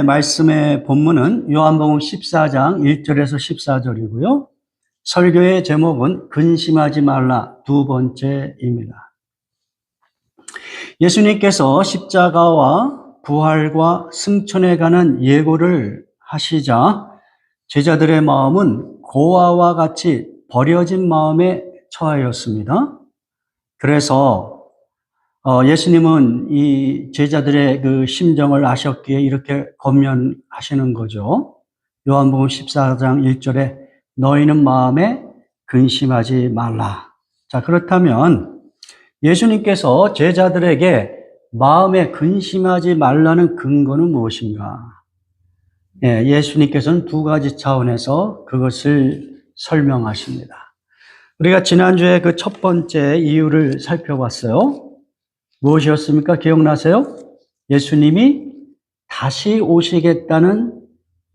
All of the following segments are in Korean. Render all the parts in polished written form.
말씀의 본문은 요한복음 14장 1절에서 14절이고요. 설교의 제목은 근심하지 말라 두 번째입니다. 예수님께서 십자가와 부활과 승천에 관한 예고를 하시자 제자들의 마음은 고아와 같이 버려진 마음에 처하였습니다. 그래서 예수님은 이 제자들의 그 심정을 아셨기에 이렇게 권면하시는 거죠. 요한복음 14장 1절에 너희는 마음에 근심하지 말라. 자, 그렇다면 예수님께서 제자들에게 마음에 근심하지 말라는 근거는 무엇인가? 예수님께서는 두 가지 차원에서 그것을 설명하십니다. 우리가 지난주에 그 첫 번째 이유를 살펴봤어요. 무엇이었습니까? 기억나세요? 예수님이 다시 오시겠다는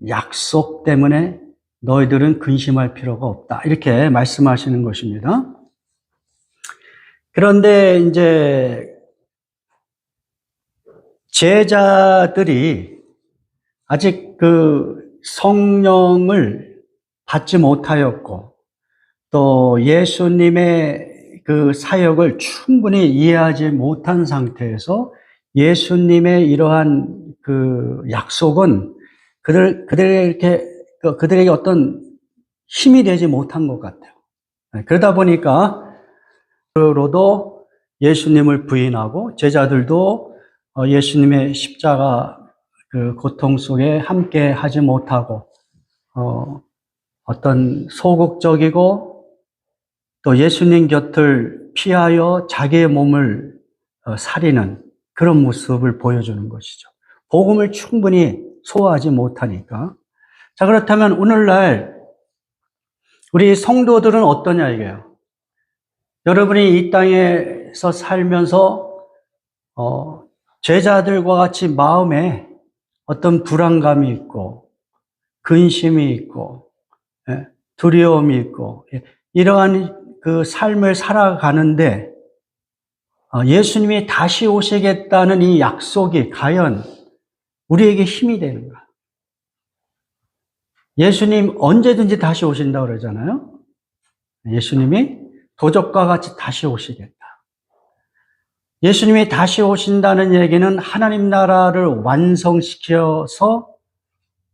약속 때문에 너희들은 근심할 필요가 없다. 이렇게 말씀하시는 것입니다. 그런데 이제 제자들이 아직 그 성령을 받지 못하였고 또 예수님의 그 사역을 충분히 이해하지 못한 상태에서 예수님의 이러한 그 약속은 그들에게 어떤 힘이 되지 못한 것 같아요. 그러다 보니까 로도 예수님을 부인하고 제자들도 예수님의 십자가 그 고통 속에 함께 하지 못하고 어떤 소극적이고 또 예수님 곁을 피하여 자기의 몸을 사리는 그런 모습을 보여주는 것이죠. 복음을 충분히 소화하지 못하니까. 자, 그렇다면 오늘날 우리 성도들은 어떠냐 이게요. 여러분이 이 땅에서 살면서 제자들과 같이 마음에 어떤 불안감이 있고 근심이 있고 두려움이 있고 이러한 그 삶을 살아가는데 예수님이 다시 오시겠다는 이 약속이 과연 우리에게 힘이 되는가? 예수님 언제든지 다시 오신다고 그러잖아요. 예수님이 도적과 같이 다시 오시겠다. 예수님이 다시 오신다는 얘기는 하나님 나라를 완성시켜서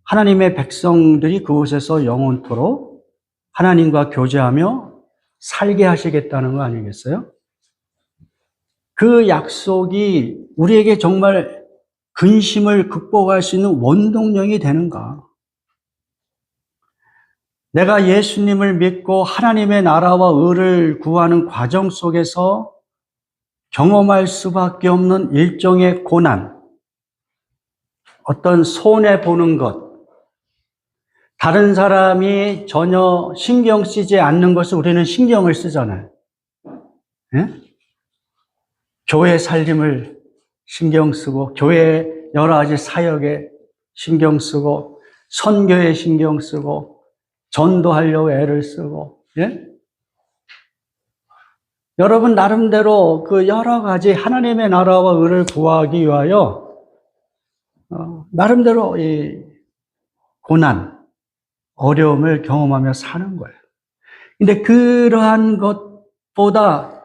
하나님의 백성들이 그곳에서 영원토록 하나님과 교제하며 살게 하시겠다는 거 아니겠어요? 그 약속이 우리에게 정말 근심을 극복할 수 있는 원동력이 되는가? 내가 예수님을 믿고 하나님의 나라와 의를 구하는 과정 속에서 경험할 수밖에 없는 일종의 고난, 어떤 손해보는 것, 다른 사람이 전혀 신경 쓰지 않는 것을 우리는 신경을 쓰잖아요. 교회 살림을 신경 쓰고 교회 여러 가지 사역에 신경 쓰고 선교에 신경 쓰고 전도하려고 애를 쓰고 여러분 나름대로 그 여러 가지 하나님의 나라와 의를 구하기 위하여 나름대로 이 고난, 어려움을 경험하며 사는 거예요. 근데 그러한 것보다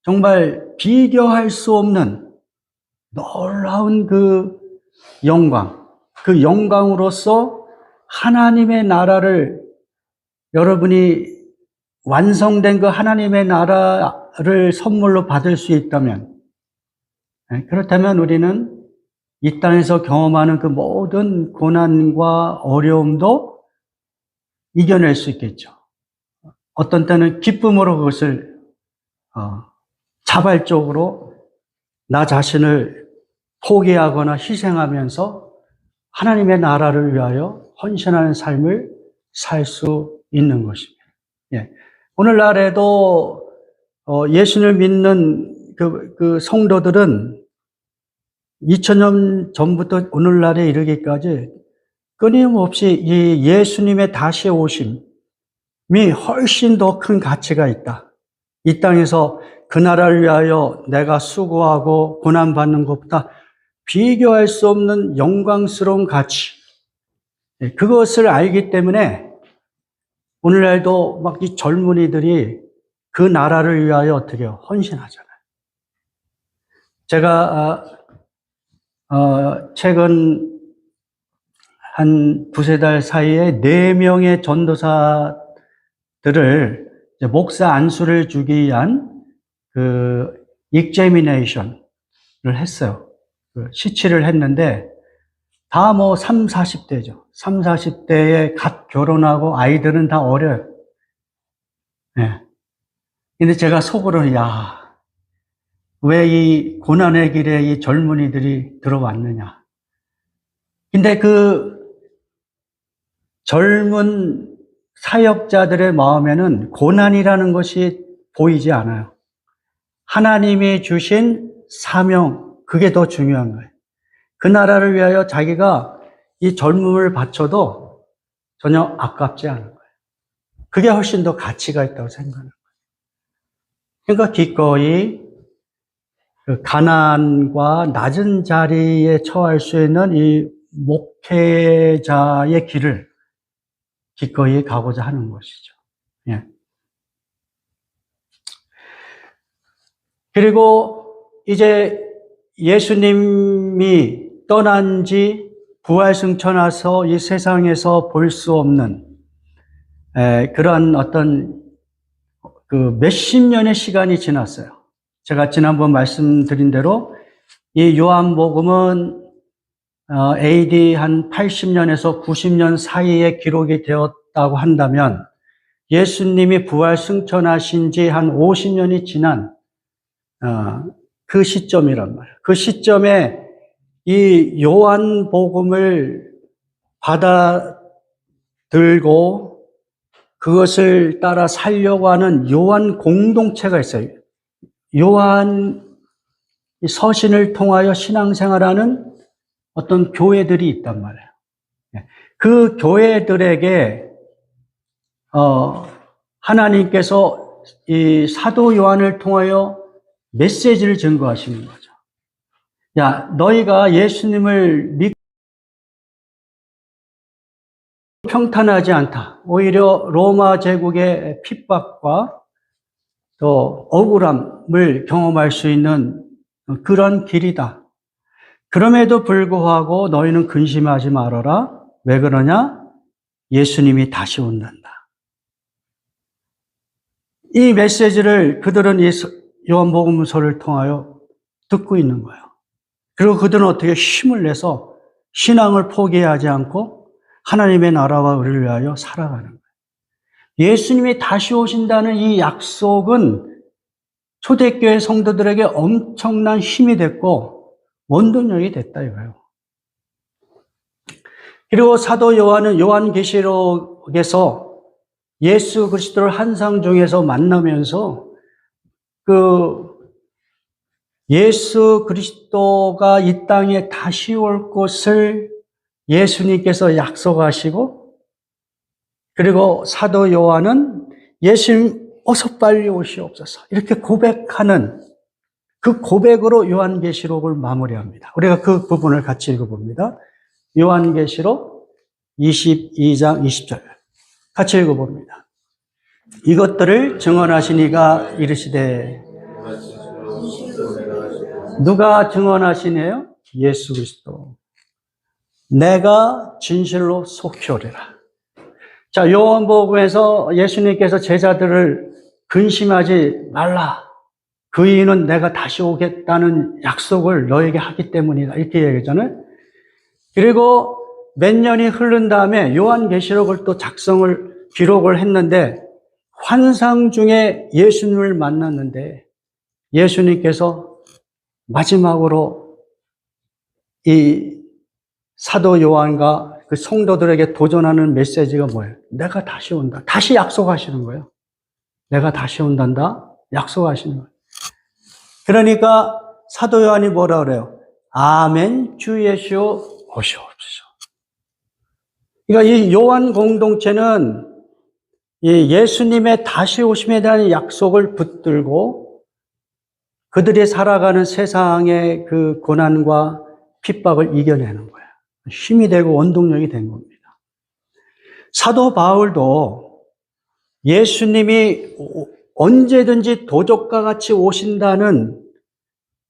정말 비교할 수 없는 놀라운 그 영광, 그 영광으로서 하나님의 나라를 여러분이 완성된 그 하나님의 나라를 선물로 받을 수 있다면, 그렇다면 우리는 이 땅에서 경험하는 그 모든 고난과 어려움도 이겨낼 수 있겠죠. 어떤 때는 기쁨으로 그것을 자발적으로 나 자신을 포기하거나 희생하면서 하나님의 나라를 위하여 헌신하는 삶을 살 수 있는 것입니다. 오늘날에도 예수를 믿는 그 성도들은 2000년 전부터 오늘날에 이르기까지 끊임없이 이 예수님의 다시 오심이 훨씬 더 큰 가치가 있다. 이 땅에서 그 나라를 위하여 내가 수고하고 고난받는 것보다 비교할 수 없는 영광스러운 가치, 그것을 알기 때문에 오늘날도 막 이 젊은이들이 그 나라를 위하여 어떻게 해요? 헌신하잖아요. 제가 최근 한 두세 달 사이에 4명의 전도사들을 목사 안수를 주기 위한 그 익제미네이션을 했어요. 시치를 했는데 다 뭐 3, 40대죠. 3, 40대에 갓 결혼하고 아이들은 다 어려요. 네. 근데 제가 속으로 왜 이 고난의 길에 이 젊은이들이 들어왔느냐. 근데 그 젊은 사역자들의 마음에는 고난이라는 것이 보이지 않아요. 하나님이 주신 사명, 그게 더 중요한 거예요. 그 나라를 위하여 자기가 이 젊음을 바쳐도 전혀 아깝지 않은 거예요. 그게 훨씬 더 가치가 있다고 생각하는 거예요. 그러니까 기꺼이 그 가난과 낮은 자리에 처할 수 있는 이 목회자의 길을 기꺼이 가고자 하는 것이죠. 예. 그리고 이제 예수님이 떠난 지 부활승천하서 이 세상에서 볼 수 없는 그런 어떤 그 몇십 년의 시간이 지났어요. 제가 지난번 말씀드린 대로 이 요한복음은 AD 한 80년에서 90년 사이에 기록이 되었다고 한다면 예수님이 부활승천하신 지 한 50년이 지난 그 시점이란 말이에요. 그 시점에 이 요한복음을 받아들고 그것을 따라 살려고 하는 요한 공동체가 있어요. 요한 서신을 통하여 신앙생활하는 어떤 교회들이 있단 말이에요. 그 교회들에게 하나님께서 이 사도 요한을 통하여 메시지를 증거하시는 거죠. 너희가 예수님을 믿고 평탄하지 않다. 오히려 로마 제국의 핍박과 또 억울함을 경험할 수 있는 그런 길이다. 그럼에도 불구하고 너희는 근심하지 말아라. 왜 그러냐? 예수님이 다시 온단다. 이 메시지를 그들은 이 요한복음서를 통하여 듣고 있는 거예요. 그리고 그들은 어떻게 힘을 내서 신앙을 포기하지 않고 하나님의 나라와 의를 위하여 살아가는 거예요. 예수님이 다시 오신다는 이 약속은 초대교회 성도들에게 엄청난 힘이 됐고 원동력이 됐다 이거예요. 그리고 사도 요한은 요한계시록에서 예수 그리스도를 환상 중에서 만나면서 예수 그리스도가 이 땅에 다시 올 것을 예수님께서 약속하시고, 그리고 사도 요한은 예수님 어서 빨리 오시옵소서 이렇게 고백하는 그 고백으로 요한계시록을 마무리합니다. 우리가 그 부분을 같이 읽어봅니다. 요한계시록 22장 20절 같이 읽어봅니다. 이것들을 증언하신 이가 이르시되, 누가 증언하시네요? 예수 그리스도. 내가 진실로 속히 오리라. 자, 요한복음에서 예수님께서 제자들을 근심하지 말라. 그 이유는 내가 다시 오겠다는 약속을 너에게 하기 때문이다. 이렇게 얘기했잖아요. 그리고 몇 년이 흐른 다음에 요한계시록을 또 기록을 했는데, 환상 중에 예수님을 만났는데 예수님께서 마지막으로 이 사도 요한과 그 성도들에게 도전하는 메시지가 뭐예요? 내가 다시 온다. 다시 약속하시는 거예요. 내가 다시 온단다. 약속하시는 거예요. 그러니까 사도 요한이 뭐라 그래요? 아멘, 주 예수 오시옵소서. 그러니까 이 요한 공동체는 이 예수님의 다시 오심에 대한 약속을 붙들고 그들이 살아가는 세상의 그 고난과 핍박을 이겨내는 거예요. 힘이 되고 원동력이 된 겁니다. 사도 바울도 예수님이 언제든지 도적과 같이 오신다는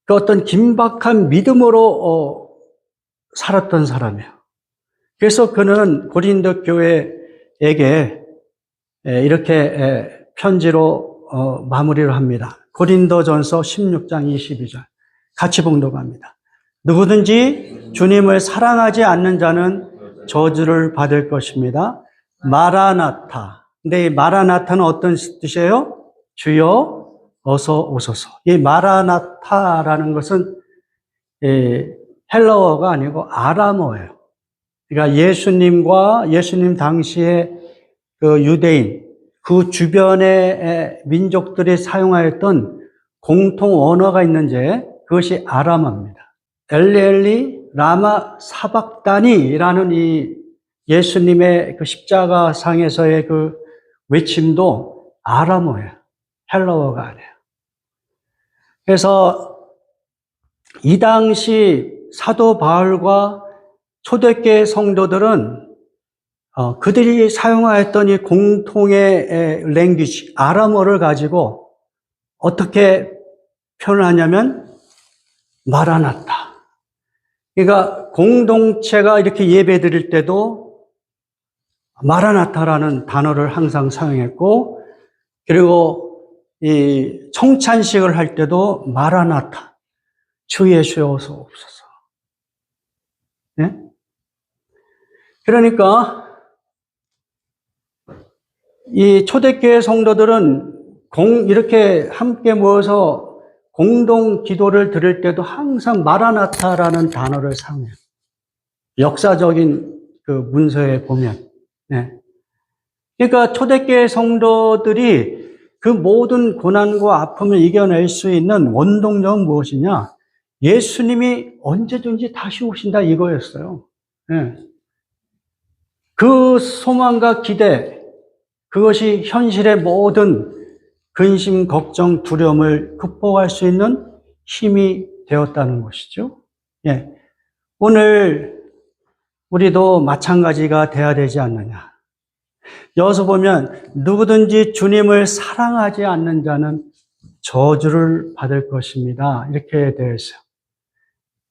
그 어떤 긴박한 믿음으로 살았던 사람이에요. 그래서 그는 고린도 교회에게 이렇게 편지로 마무리를 합니다. 고린도전서 16장 22절 같이 봉독합니다. 누구든지 주님을 사랑하지 않는 자는 저주를 받을 것입니다. 마라나타. 근데 이 마라나타는 어떤 뜻이에요? 주여 어서 오소서. 이 마라나타라는 것은 헬라어가 아니고 아람어예요. 그러니까 예수님 당시에 그 유대인, 그 주변의 민족들이 사용하였던 공통 언어가 있는데 그것이 아람어입니다. 엘리 라마 사박다니라는 이 예수님의 그 십자가상에서의 그 외침도 아람어예요. 헬라어가 아니에요. 그래서 이 당시 사도 바울과 초대교회 성도들은 그들이 사용하였던 이 공통의 랭귀지, 아람어를 가지고 어떻게 표현하냐면 마라나타. 그러니까 공동체가 이렇게 예배 드릴 때도 마라나타라는 단어를 항상 사용했고, 그리고 이 청찬식을 할 때도 마라나타, 주 예수 어서 옵소서. 네? 그러니까 이 초대교회 성도들은 이렇게 함께 모여서 공동 기도를 드릴 때도 항상 마라나타라는 단어를 사용해요. 역사적인 그 문서에 보면. 네. 그러니까 초대교회 성도들이 그 모든 고난과 아픔을 이겨낼 수 있는 원동력은 무엇이냐? 예수님이 언제든지 다시 오신다 이거였어요. 네. 그 소망과 기대, 그것이 현실의 모든 근심, 걱정, 두려움을 극복할 수 있는 힘이 되었다는 것이죠. 예. 오늘 우리도 마찬가지가 되어야 되지 않느냐. 여기서 보면 누구든지 주님을 사랑하지 않는 자는 저주를 받을 것입니다. 이렇게 되어 있어요.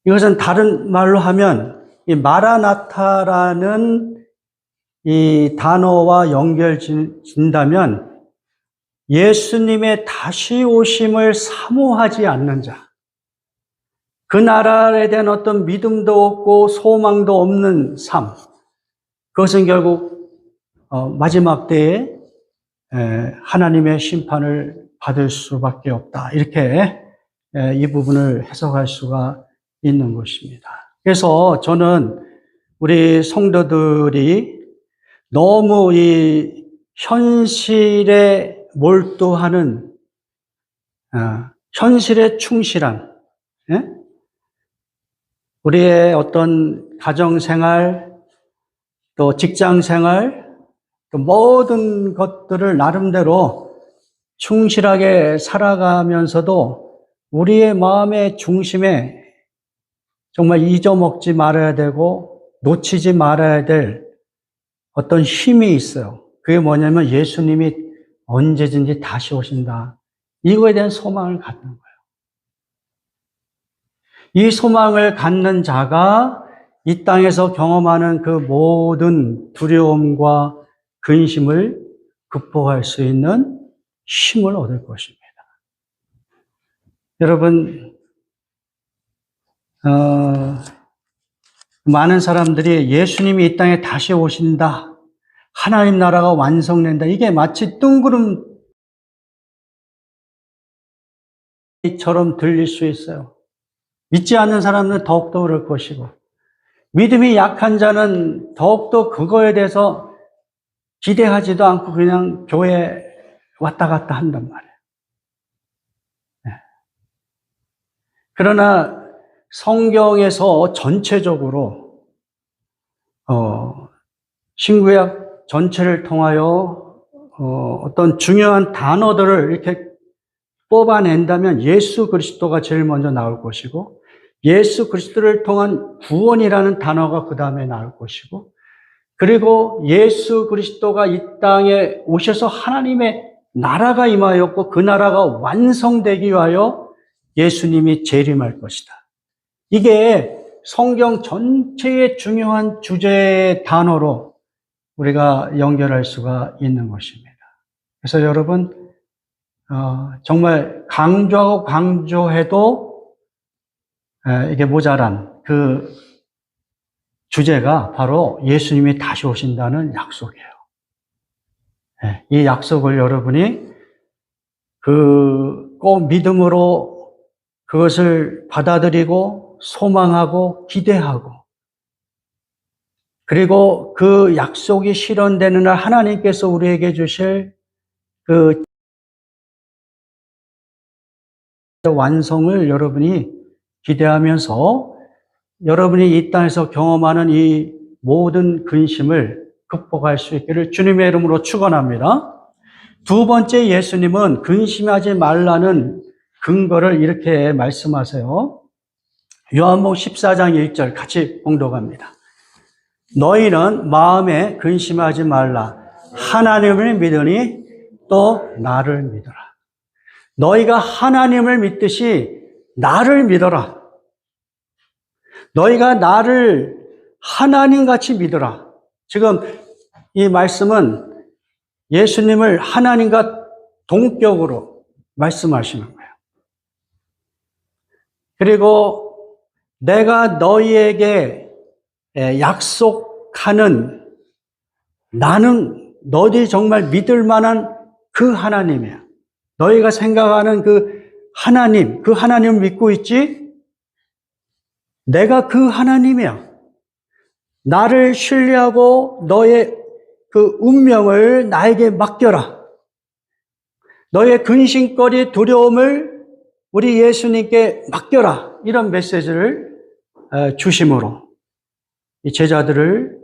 이것은 다른 말로 하면 이 마라나타라는 이 단어와 연결진다면 예수님의 다시 오심을 사모하지 않는 자, 그 나라에 대한 어떤 믿음도 없고 소망도 없는 삶, 그것은 결국 마지막 때에 하나님의 심판을 받을 수밖에 없다. 이렇게 이 부분을 해석할 수가 있는 것입니다. 그래서 저는 우리 성도들이 너무 이 현실에 몰두하는 현실에 충실한 우리의 어떤 가정생활 또 직장생활 또 모든 것들을 나름대로 충실하게 살아가면서도 우리의 마음의 중심에 정말 잊어먹지 말아야 되고 놓치지 말아야 될 어떤 힘이 있어요. 그게 뭐냐면 예수님이 언제든지 다시 오신다. 이거에 대한 소망을 갖는 거예요. 이 소망을 갖는 자가 이 땅에서 경험하는 그 모든 두려움과 근심을 극복할 수 있는 힘을 얻을 것입니다. 여러분, 많은 사람들이 예수님이 이 땅에 다시 오신다. 하나님 나라가 완성된다. 이게 마치 뜬구름처럼 들릴 수 있어요. 믿지 않는 사람은 더욱더 그럴 것이고, 믿음이 약한 자는 더욱더 그거에 대해서 기대하지도 않고 그냥 교회에 왔다 갔다 한단 말이에요. 네. 그러나 성경에서 전체적으로 신구약 전체를 통하여 어떤 중요한 단어들을 이렇게 뽑아낸다면 예수 그리스도가 제일 먼저 나올 것이고, 예수 그리스도를 통한 구원이라는 단어가 그 다음에 나올 것이고, 그리고 예수 그리스도가 이 땅에 오셔서 하나님의 나라가 임하였고 그 나라가 완성되기 위하여 예수님이 재림할 것이다. 이게 성경 전체의 중요한 주제의 단어로 우리가 연결할 수가 있는 것입니다. 그래서 여러분, 정말 강조하고 강조해도 이게 모자란 그 주제가 바로 예수님이 다시 오신다는 약속이에요. 이 약속을 여러분이 꼭 믿음으로 그것을 받아들이고 소망하고 기대하고, 그리고 그 약속이 실현되는 날 하나님께서 우리에게 주실 그 완성을 여러분이 기대하면서 여러분이 이 땅에서 경험하는 이 모든 근심을 극복할 수 있기를 주님의 이름으로 축원합니다. 두 번째, 예수님은 근심하지 말라는 근거를 이렇게 말씀하세요. 요한복음 14장 1절 같이 봉독합니다. 너희는 마음에 근심하지 말라. 하나님을 믿으니 또 나를 믿어라. 너희가 하나님을 믿듯이 나를 믿어라. 너희가 나를 하나님같이 믿어라. 지금 이 말씀은 예수님을 하나님과 동격으로 말씀하시는 거예요. 그리고 내가 너희에게 약속하는, 나는 너희들이 정말 믿을 만한 그 하나님이야. 너희가 생각하는 그 하나님을 믿고 있지? 내가 그 하나님이야. 나를 신뢰하고 너의 그 운명을 나에게 맡겨라. 너의 근심거리, 두려움을 우리 예수님께 맡겨라. 이런 메시지를 주심으로 이 제자들을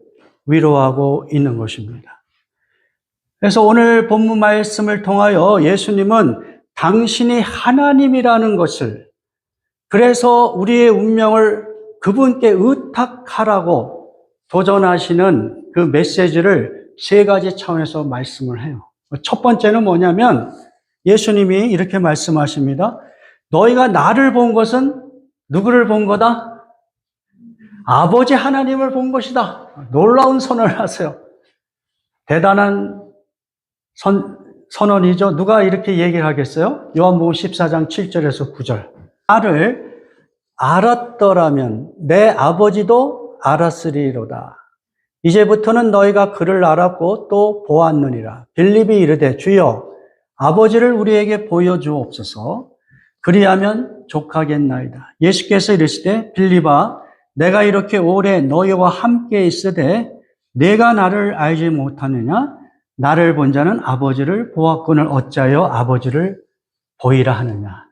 위로하고 있는 것입니다. 그래서 오늘 본문 말씀을 통하여 예수님은 당신이 하나님이라는 것을, 그래서 우리의 운명을 그분께 의탁하라고 도전하시는 그 메시지를 세 가지 차원에서 말씀을 해요. 첫 번째는 뭐냐면 예수님이 이렇게 말씀하십니다. 너희가 나를 본 것은 누구를 본 거다? 아버지 하나님을 본 것이다. 놀라운 선언을 하세요. 대단한 선언이죠. 누가 이렇게 얘기를 하겠어요? 요한복음 14장 7절에서 9절. 나를 알았더라면 내 아버지도 알았으리로다. 이제부터는 너희가 그를 알았고 또 보았느니라. 빌립이 이르되 주여 아버지를 우리에게 보여주옵소서. 그리하면 족하겠나이다. 예수께서 이르시되 빌립아 내가 이렇게 오래 너희와 함께 있으되 내가 나를 알지 못하느냐? 나를 본 자는 아버지를 보았거늘 어찌하여 아버지를 보이라 하느냐.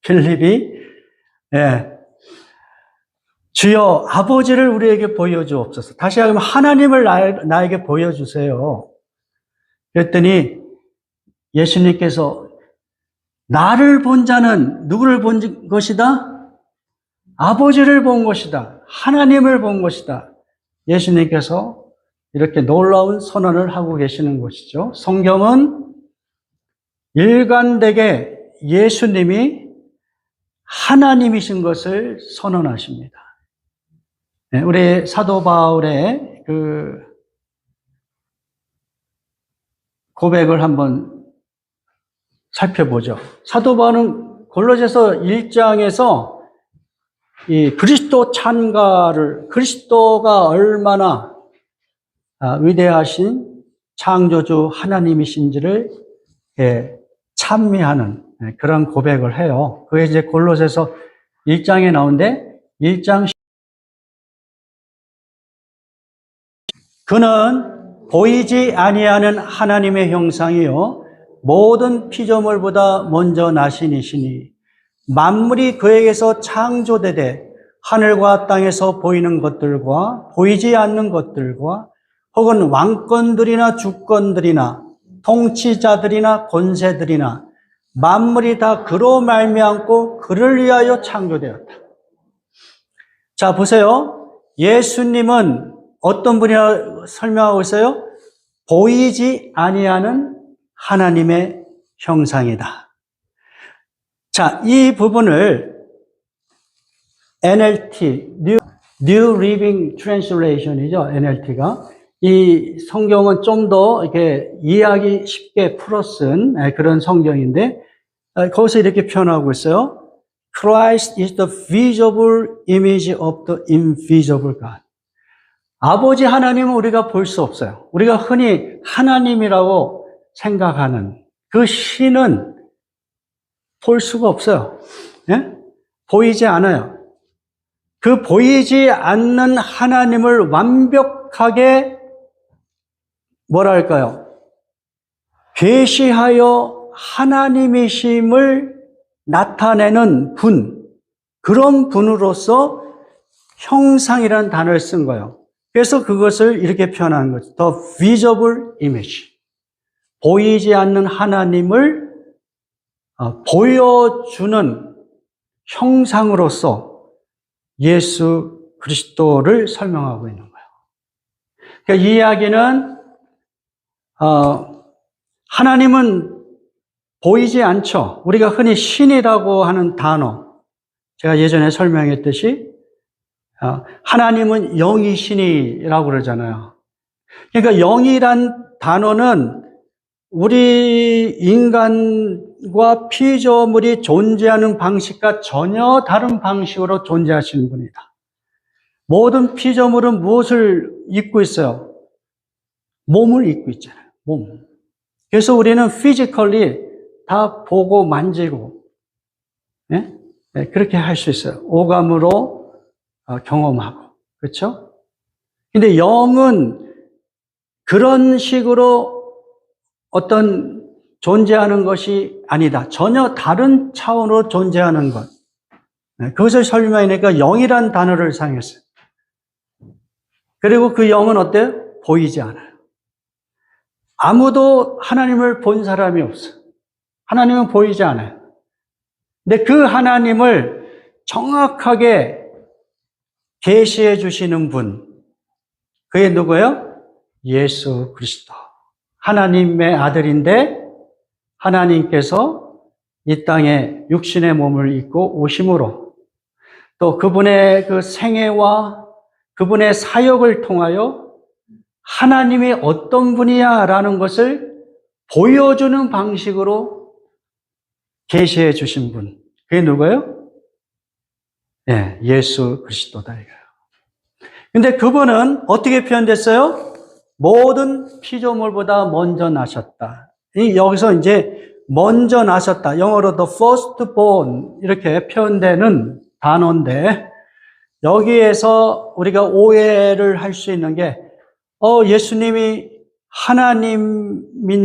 빌립이 주여 아버지를 우리에게 보여주옵소서. 다시 하면 하나님을 나에게 보여주세요. 그랬더니 예수님께서 나를 본 자는 누구를 본 것이다? 아버지를 본 것이다. 하나님을 본 것이다. 예수님께서 이렇게 놀라운 선언을 하고 계시는 것이죠. 성경은 일관되게 예수님이 하나님이신 것을 선언하십니다. 우리 사도 바울의 그 고백을 한번 살펴보죠. 사도 바울은 골로새서 1장에서 이 그리스도 찬가를, 그리스도가 얼마나 위대하신 창조주 하나님이신지를 찬미하는 그런 고백을 해요. 그게 이제 골로새서 1장에 나오는데 1장 그는 보이지 아니하는 하나님의 형상이요 모든 피조물보다 먼저 나신 이시니 만물이 그에게서 창조되되 하늘과 땅에서 보이는 것들과 보이지 않는 것들과 혹은 왕권들이나 주권들이나 통치자들이나 권세들이나 만물이 다 그로 말미암고 그를 위하여 창조되었다. 자, 보세요. 예수님은 어떤 분이라고 설명하고 있어요? 보이지 아니하는 하나님의 형상이다. 자, 이 부분을 NLT, New Living Translation이죠. NLT가. 이 성경은 좀 더 이렇게 이해하기 쉽게 풀어 쓴 그런 성경인데, 거기서 이렇게 표현하고 있어요. Christ is the visible image of the invisible God. 아버지 하나님은 우리가 볼 수 없어요. 우리가 흔히 하나님이라고 생각하는 그 신은 볼 수가 없어요. 예? 보이지 않아요. 그 보이지 않는 하나님을 완벽하게 뭐랄까요? 계시하여 하나님이심을 나타내는 분, 그런 분으로서 형상이라는 단어를 쓴 거예요. 그래서 그것을 이렇게 표현하는 거죠. The visible image. 보이지 않는 하나님을 보여주는 형상으로서 예수 그리스도를 설명하고 있는 거예요. 그러니까 이 이야기는 하나님은 보이지 않죠. 우리가 흔히 신이라고 하는 단어, 제가 예전에 설명했듯이 하나님은 영이신이라고 그러잖아요. 그러니까 영이란 단어는 우리 인간과 피조물이 존재하는 방식과 전혀 다른 방식으로 존재하시는 분이다. 모든 피조물은 무엇을 입고 있어요? 몸을 입고 있잖아요. 몸. 그래서 우리는 피지컬리 다 보고 만지고, 예? 그렇게 할 수 있어요. 오감으로 경험하고. 그렇죠? 근데 영은 그런 식으로 어떤 존재하는 것이 아니다. 전혀 다른 차원으로 존재하는 것. 그것을 설명하니까 영이란 단어를 사용했어요. 그리고 그 영은 어때요? 보이지 않아요. 아무도 하나님을 본 사람이 없어요. 하나님은 보이지 않아요. 근데 그 하나님을 정확하게 계시해 주시는 분, 그게 누구예요? 예수 그리스도. 하나님의 아들인데 하나님께서 이 땅에 육신의 몸을 입고 오심으로 또 그분의 그 생애와 그분의 사역을 통하여 하나님이 어떤 분이야라는 것을 보여주는 방식으로 계시해 주신 분. 그게 누구예요? 네, 예수 그리스도다 이거예요. 근데 그분은 어떻게 표현됐어요? 모든 피조물보다 먼저 나셨다. 여기서 이제 먼저 나셨다. 영어로 the firstborn 이렇게 표현되는 단어인데 여기에서 우리가 오해를 할 수 있는 게 예수님이 하나님인데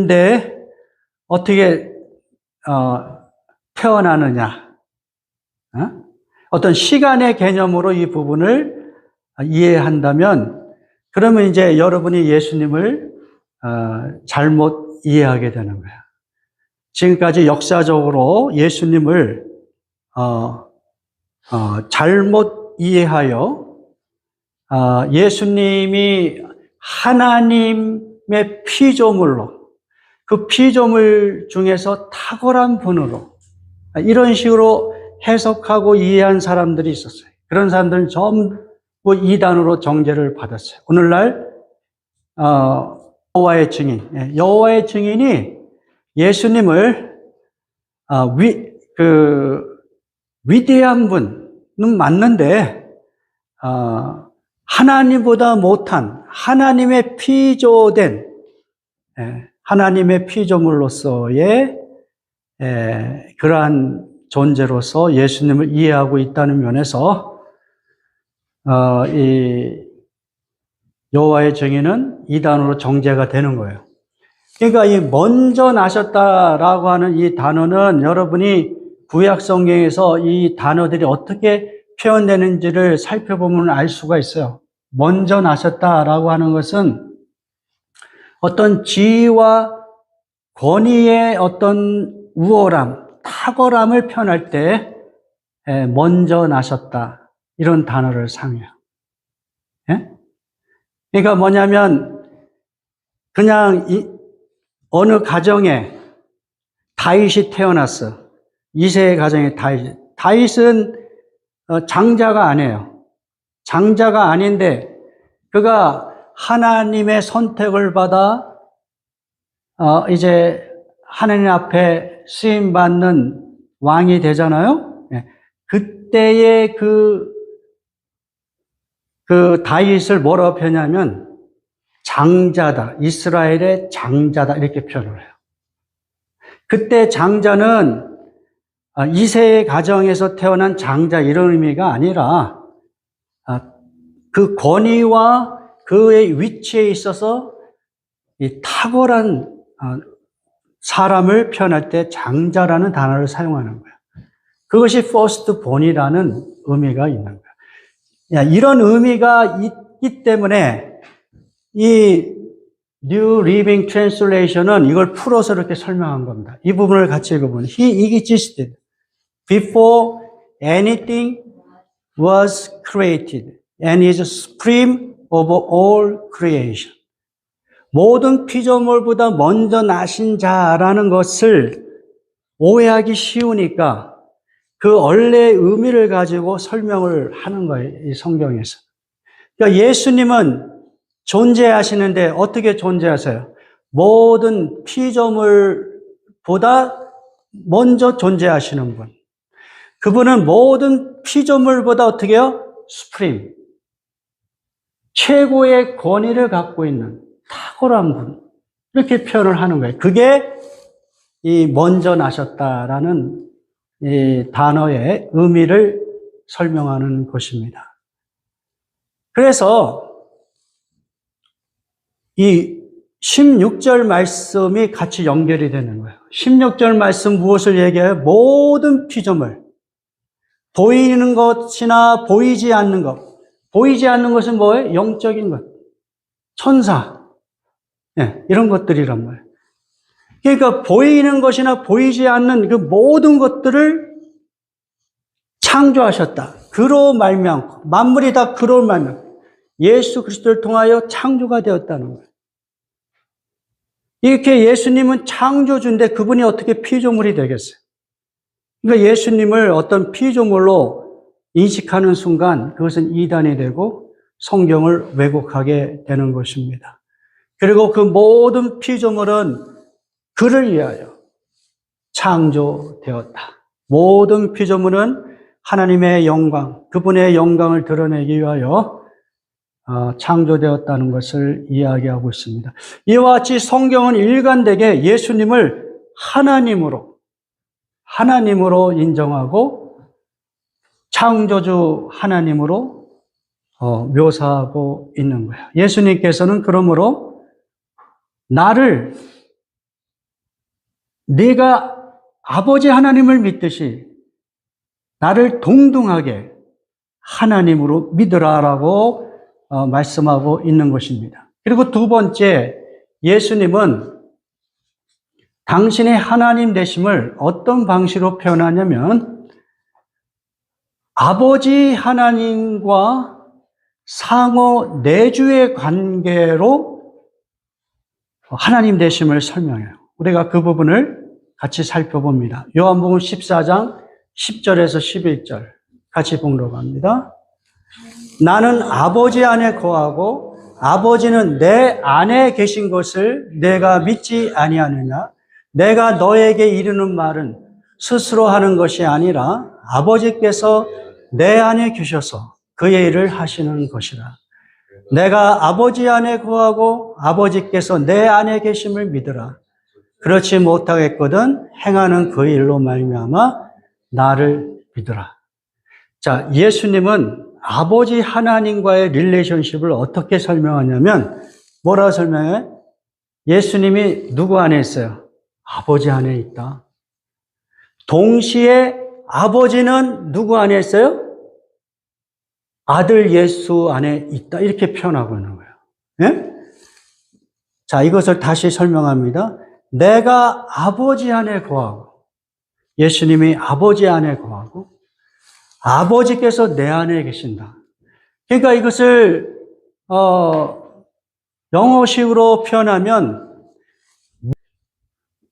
어떻게 태어나느냐? 어떤 시간의 개념으로 이 부분을 이해한다면 그러면 이제 여러분이 예수님을 잘못 이해하게 되는 거예요. 지금까지 역사적으로 예수님을 잘못 이해하여 예수님이 하나님의 피조물로 그 피조물 중에서 탁월한 분으로 이런 식으로 해석하고 이해한 사람들이 있었어요. 그런 사람들은 전부 이단으로 정죄를 받았어요. 오늘날 여호와의 증인, 여호와의 증인이 예수님을 위대한 분은 맞는데 하나님보다 못한 하나님의 피조된 하나님의 피조물로서의 그러한 존재로서 예수님을 이해하고 있다는 면에서 이 여호와의 증인은 이단으로 정죄가 되는 거예요. 그러니까 이 먼저 나셨다라고 하는 이 단어는 여러분이 구약 성경에서 이 단어들이 어떻게 표현되는지를 살펴보면 알 수가 있어요. 먼저 나셨다라고 하는 것은 어떤 지위와 권위의 어떤 우월함, 탁월함을 표현할 때 먼저 나셨다 이런 단어를 사용해요. 예? 그러니까 뭐냐면 그냥 어느 가정에 다윗이 태어났어. 이세의 가정에 다윗은 장자가 아니에요. 장자가 아닌데 그가 하나님의 선택을 받아 이제 하나님 앞에 쓰임 받는 왕이 되잖아요. 예. 그때의 그 다윗을 뭐라고 표현하면 장자다. 이스라엘의 장자다. 이렇게 표현을 해요. 그때 장자는 이세의 가정에서 태어난 장자 이런 의미가 아니라 그 권위와 그의 위치에 있어서 이 탁월한 사람을 표현할 때 장자라는 단어를 사용하는 거예요. 그것이 first born이라는 의미가 있는 거예요. 이런 의미가 있기 때문에 이 New Living Translation은 이걸 풀어서 이렇게 설명한 겁니다. 이 부분을 같이 읽어보면 He existed before anything was created and is supreme over all creation. 모든 피조물보다 먼저 나신 자라는 것을 오해하기 쉬우니까 그 원래의 의미를 가지고 설명을 하는 거예요, 이 성경에서. 그러니까 예수님은 존재하시는데 어떻게 존재하세요? 모든 피조물보다 먼저 존재하시는 분. 그분은 모든 피조물보다 어떻게 해요? 수프림. 최고의 권위를 갖고 있는 탁월한 분. 이렇게 표현을 하는 거예요. 그게 이 먼저 나셨다라는 이 단어의 의미를 설명하는 것입니다. 그래서 이 16절 말씀이 같이 연결이 되는 거예요. 16절 말씀 무엇을 얘기해요? 모든 피조물. 보이는 것이나 보이지 않는 것. 보이지 않는 것은 뭐예요? 영적인 것. 천사. 네, 이런 것들이란 말이에요. 그러니까 보이는 것이나 보이지 않는 그 모든 것들을 창조하셨다. 그로 말미암고 만물이 다 그로 말미암고 예수 그리스도를 통하여 창조가 되었다는 거예요. 이렇게 예수님은 창조주인데 그분이 어떻게 피조물이 되겠어요? 그러니까 예수님을 어떤 피조물로 인식하는 순간 그것은 이단이 되고 성경을 왜곡하게 되는 것입니다. 그리고 그 모든 피조물은 그를 위하여 창조되었다. 모든 피조물은 하나님의 영광, 그분의 영광을 드러내기 위하여 창조되었다는 것을 이야기하고 있습니다. 이와 같이 성경은 일관되게 예수님을 하나님으로 인정하고 창조주 하나님으로 묘사하고 있는 거예요. 예수님께서는 그러므로 나를 네가 아버지 하나님을 믿듯이 나를 동등하게 하나님으로 믿으라라고 말씀하고 있는 것입니다. 그리고 두 번째, 예수님은 당신의 하나님 되심을 어떤 방식으로 표현하냐면 아버지 하나님과 상호 내주의 관계로 하나님 되심을 설명해요. 우리가 그 부분을 같이 살펴봅니다. 요한복음 14장 10절에서 11절 같이 보도록 합니다. 나는 아버지 안에 거하고 아버지는 내 안에 계신 것을 내가 믿지 아니하느냐? 내가 너에게 이르는 말은 스스로 하는 것이 아니라 아버지께서 내 안에 계셔서 그의 일을 하시는 것이라. 내가 아버지 안에 거하고 아버지께서 내 안에 계심을 믿으라. 그렇지 못하겠거든 행하는 그 일로 말미암아 나를 믿으라. 자, 예수님은 아버지 하나님과의 릴레이션십을 어떻게 설명하냐면 뭐라고 설명해? 예수님이 누구 안에 있어요? 아버지 안에 있다. 동시에 아버지는 누구 안에 있어요? 아들 예수 안에 있다. 이렇게 표현하고 있는 거예요. 예? 자, 이것을 다시 설명합니다. 내가 아버지 안에 거하고 예수님이 아버지 안에 거하고 아버지께서 내 안에 계신다. 그러니까 이것을 영어식으로 표현하면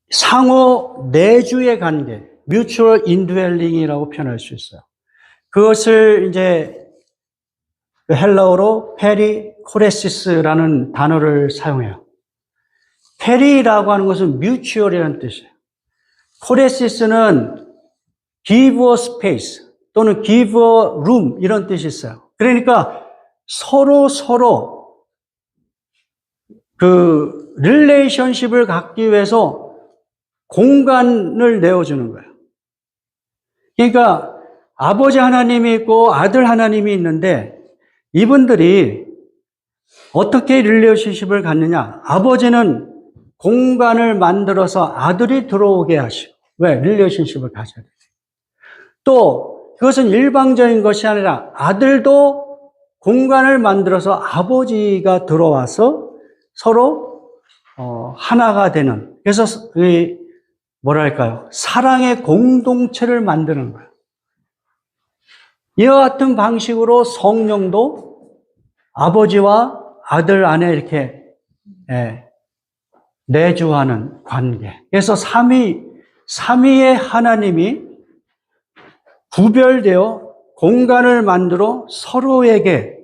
상호 내주의 관계, mutual indwelling이라고 표현할 수 있어요. 그것을 이제 헬라어로 페리코레시스라는 단어를 사용해요. 페리라고 하는 것은 mutual이라는 뜻이에요. 코레시스는 give a space 또는 give a room 이런 뜻이 있어요. 그러니까 서로 그 릴레이션십을 갖기 위해서 공간을 내어주는 거예요. 그러니까 아버지 하나님이 있고 아들 하나님이 있는데 이분들이 어떻게 릴레이션십을 갖느냐? 아버지는 공간을 만들어서 아들이 들어오게 하시고, 왜? 릴레이션십을 가져야 돼요. 또 그것은 일방적인 것이 아니라 아들도 공간을 만들어서 아버지가 들어와서 서로 하나가 되는, 그래서 뭐랄까요? 사랑의 공동체를 만드는 거예요. 이와 같은 방식으로 성령도 아버지와 아들 안에 이렇게 내주하는 관계. 그래서 삼위의 하나님이 구별되어 공간을 만들어 서로에게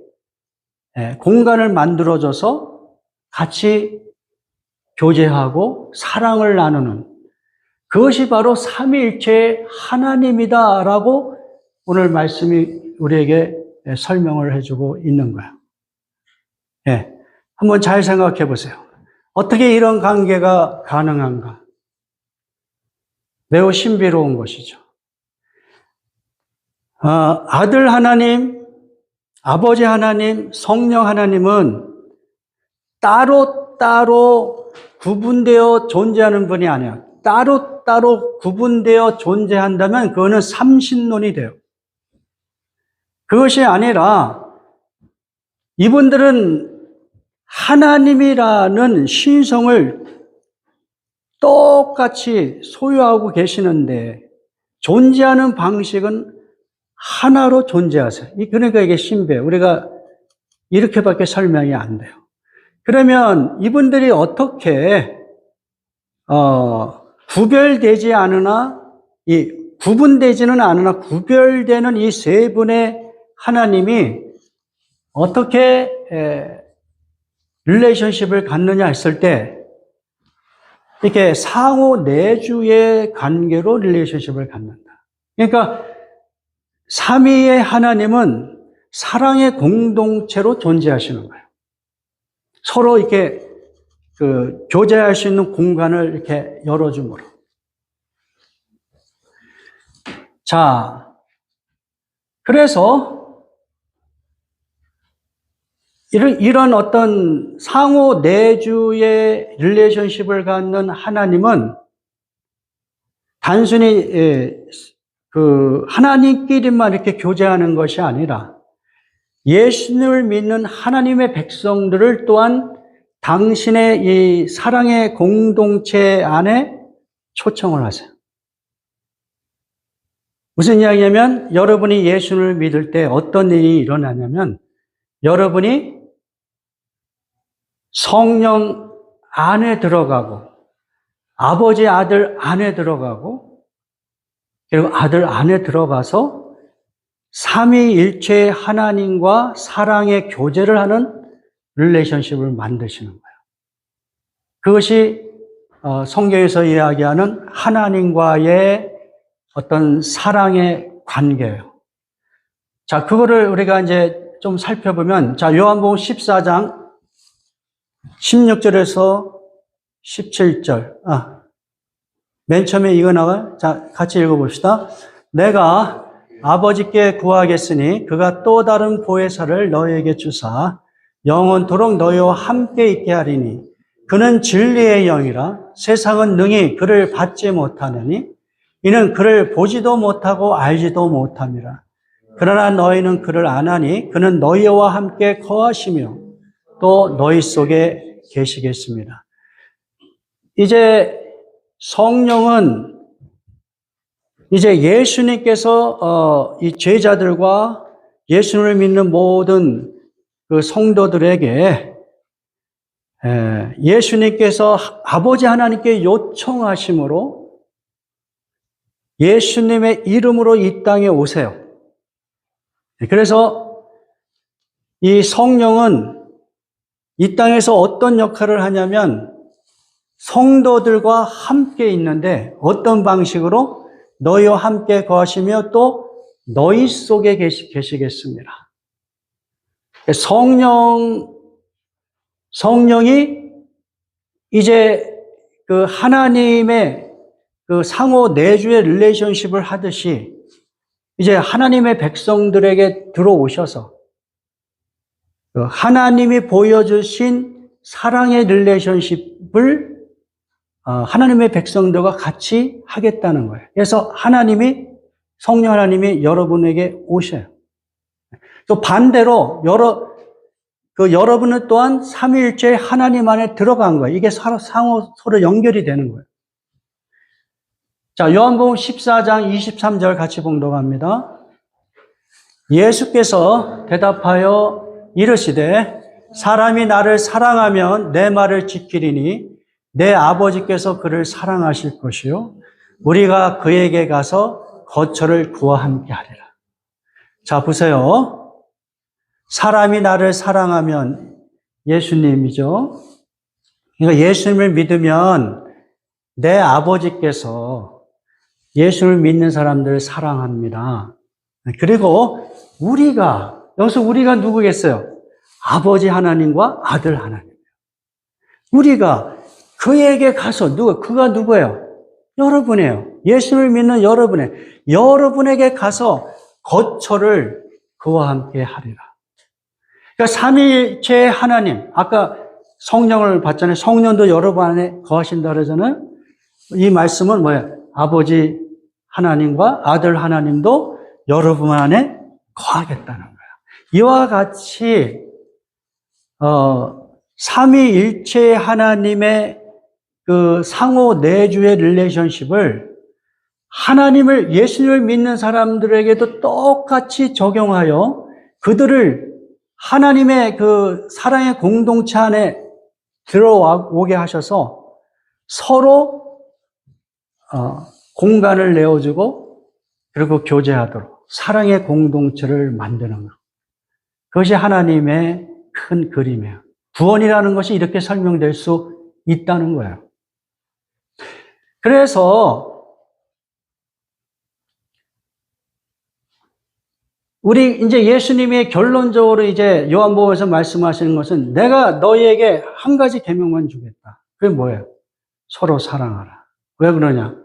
공간을 만들어줘서 같이 교제하고 사랑을 나누는, 그것이 바로 삼위일체의 하나님이다라고 오늘 말씀이 우리에게 설명을 해주고 있는 거예요. 한번 잘 생각해 보세요. 어떻게 이런 관계가 가능한가? 매우 신비로운 것이죠. 아들 하나님, 아버지 하나님, 성령 하나님은 따로 구분되어 존재하는 분이 아니야. 따로 구분되어 존재한다면 그거는 삼신론이 돼요. 그것이 아니라 이분들은 하나님이라는 신성을 똑같이 소유하고 계시는데 존재하는 방식은 하나로 존재하세요. 그러니까 이게 신비해요. 우리가 이렇게밖에 설명이 안 돼요. 그러면 이분들이 어떻게 구별되지 않으나 구분되지는 않으나 구별되는 이 세 분의 하나님이 어떻게 릴레이션십을 갖느냐 했을 때 이렇게 상호 내주의 관계로 릴레이션십을 갖는다. 그러니까 삼위의 하나님은 사랑의 공동체로 존재하시는 거예요. 서로 이렇게 교제할 수 있는 공간을 이렇게 열어줌으로. 자, 그래서 이런 어떤 상호 내주의 릴레이션십을 갖는 하나님은 단순히 하나님끼리만 이렇게 교제하는 것이 아니라 예수님을 믿는 하나님의 백성들을 또한 당신의 이 사랑의 공동체 안에 초청을 하세요. 무슨 이야기냐면 여러분이 예수를 믿을 때 어떤 일이 일어나냐면 여러분이 성령 안에 들어가고 아버지 아들 안에 들어가고 그리고 아들 안에 들어가서 삼위일체의 하나님과 사랑의 교제를 하는 릴레이션십을 만드시는 거예요. 그것이 성경에서 이야기하는 하나님과의 어떤 사랑의 관계예요. 자, 그거를 우리가 이제 좀 살펴보면, 자, 요한복음 14장 16절에서 17절. 맨 처음에 이거 나와요. 자, 같이 읽어봅시다. 내가 아버지께 구하겠으니 그가 또 다른 보혜사를 너희에게 주사 영원토록 너희와 함께 있게 하리니 그는 진리의 영이라 세상은 능히 그를 받지 못하느니 이는 그를 보지도 못하고 알지도 못함이라. 그러나 너희는 그를 아나니 그는 너희와 함께 거하시며 또 너희 속에 계시겠습니다. 이제 성령은 이제 예수님께서 이 제자들과 예수님을 믿는 모든 그 성도들에게 예수님께서 아버지 하나님께 요청하심으로 예수님의 이름으로 이 땅에 오세요. 그래서 이 성령은 이 땅에서 어떤 역할을 하냐면 성도들과 함께 있는데 어떤 방식으로 너희와 함께 거하시며 또 너희 속에 계시겠습니다. 성령이 이제 그 하나님의 그 상호 내주의 릴레이션십을 하듯이 이제 하나님의 백성들에게 들어오셔서 그 하나님이 보여주신 사랑의 릴레이션십을 하나님의 백성들과 같이 하겠다는 거예요. 그래서 성령 하나님이 여러분에게 오셔요. 또 반대로 여러분은 또한 삼위일체 하나님 안에 들어간 거예요. 이게 서로 연결이 되는 거예요. 자, 요한복음 14장 23절 같이 봉독합니다. 예수께서 대답하여 이르시되 사람이 나를 사랑하면 내 말을 지키리니 내 아버지께서 그를 사랑하실 것이요 우리가 그에게 가서 거처를 그와 함께 하리라. 자, 보세요. 사람이 나를 사랑하면 예수님이죠. 그러니까 예수님을 믿으면 내 아버지께서 예수를 믿는 사람들을 사랑합니다. 그리고 여기서 우리가 누구겠어요? 아버지 하나님과 아들 하나님. 우리가 그에게 가서 그가 누구예요? 여러분이에요. 예수를 믿는 여러분에게 가서 거처를 그와 함께 하리라. 그러니까 삼위일체 하나님, 아까 성령을 봤잖아요. 성령도 여러분 안에 거하신다 그러잖아요. 이 말씀은 뭐예요? 아버지 하나님과 아들 하나님도 여러분 안에 거하겠다는 거예요. 이와 같이 삼위일체 하나님의 그 상호 내주의 릴레이션십을 예수님을 믿는 사람들에게도 똑같이 적용하여 그들을 하나님의 그 사랑의 공동체 안에 들어오게 하셔서 서로 공간을 내어주고 그리고 교제하도록 사랑의 공동체를 만드는 것. 그것이 하나님의 큰 그림이에요. 구원이라는 것이 이렇게 설명될 수 있다는 거예요. 그래서 우리 이제 예수님이 결론적으로 이제 요한복음에서 말씀하시는 것은 내가 너희에게 한 가지 계명만 주겠다. 그게 뭐예요? 서로 사랑하라. 왜 그러냐?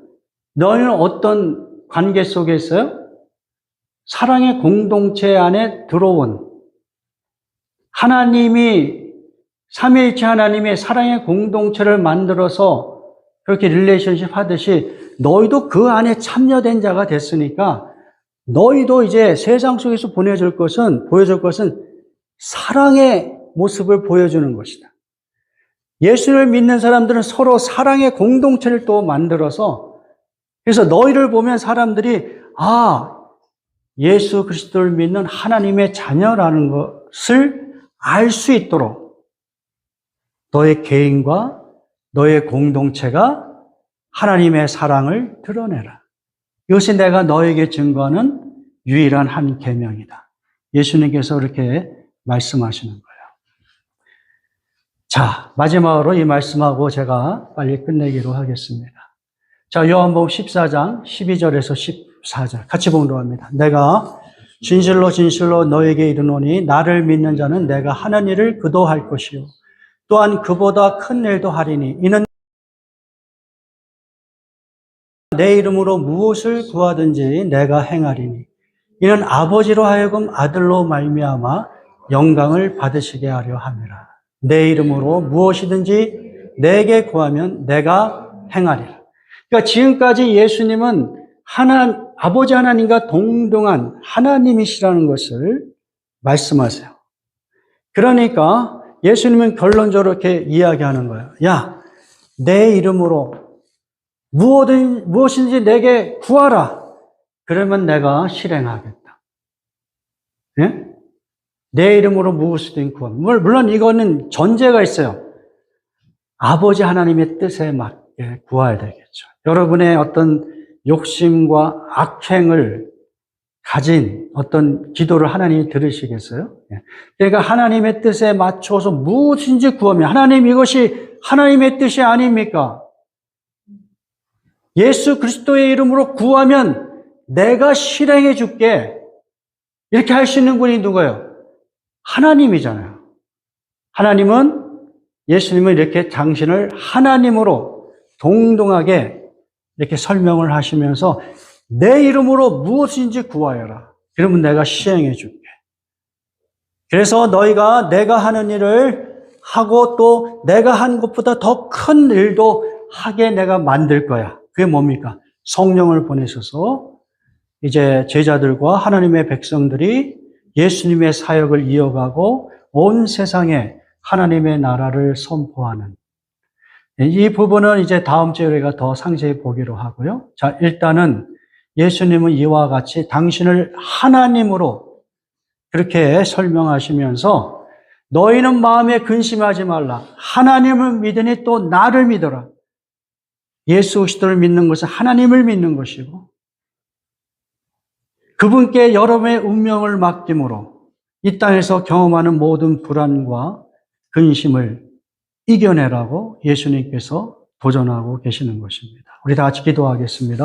너희는 어떤 관계 속에 있어요? 사랑의 공동체 안에 들어온 삼위일체 하나님이 사랑의 공동체를 만들어서 그렇게 릴레이션십 하듯이 너희도 그 안에 참여된 자가 됐으니까 너희도 이제 세상 속에서 보여줄 것은 사랑의 모습을 보여주는 것이다. 예수를 믿는 사람들은 서로 사랑의 공동체를 또 만들어서 그래서 너희를 보면 사람들이 예수 그리스도를 믿는 하나님의 자녀라는 것을 알 수 있도록 너의 개인과 너의 공동체가 하나님의 사랑을 드러내라. 이것이 내가 너에게 증거하는 유일한 한 계명이다. 예수님께서 그렇게 말씀하시는 거예요. 자, 마지막으로 이 말씀하고 제가 빨리 끝내기로 하겠습니다. 자, 요한복음 14장 12절에서 14절 같이 봉독합니다. 내가 진실로 진실로 너에게 이르노니 나를 믿는 자는 내가 하는 일을 그도 할 것이요 또한 그보다 큰 일도 하리니 이는 내 이름으로 무엇을 구하든지 내가 행하리니 이는 아버지로 하여금 아들로 말미암아 영광을 받으시게 하려 함이라. 내 이름으로 무엇이든지 내게 구하면 내가 행하리라. 그러니까 지금까지 예수님은 아버지 하나님과 동등한 하나님이시라는 것을 말씀하세요. 그러니까 예수님은 결론적으로 이렇게 이야기하는 거예요. 내 이름으로 무엇인지 내게 구하라. 그러면 내가 실행하겠다. 예? 내 이름으로 무엇이든 구원. 물론 이거는 전제가 있어요. 아버지 하나님의 뜻에 맞게 구해야 되겠죠. 여러분의 어떤 욕심과 악행을 가진 어떤 기도를 하나님이 들으시겠어요? 그러니까 하나님의 뜻에 맞춰서 무엇인지 구하면 하나님 이것이 하나님의 뜻이 아닙니까? 예수 그리스도의 이름으로 구하면 내가 실행해 줄게. 이렇게 할 수 있는 분이 누구예요? 하나님이잖아요. 하나님은 예수님은 이렇게 당신을 하나님으로 동등하게 이렇게 설명을 하시면서 내 이름으로 무엇인지 구하여라. 그러면 내가 시행해 줄게. 그래서 너희가 내가 하는 일을 하고 또 내가 한 것보다 더 큰 일도 하게 내가 만들 거야. 그게 뭡니까? 성령을 보내셔서 이제 제자들과 하나님의 백성들이 예수님의 사역을 이어가고 온 세상에 하나님의 나라를 선포하는 이 부분은 이제 다음 주에 우리가 더 상세히 보기로 하고요. 자, 일단은 예수님은 이와 같이 당신을 하나님으로 그렇게 설명하시면서 너희는 마음에 근심하지 말라. 하나님을 믿으니 또 나를 믿어라. 예수 그리스도를 믿는 것은 하나님을 믿는 것이고 그분께 여러분의 운명을 맡김으로 이 땅에서 경험하는 모든 불안과 근심을 이겨내라고 예수님께서 도전하고 계시는 것입니다. 우리 다 같이 기도하겠습니다.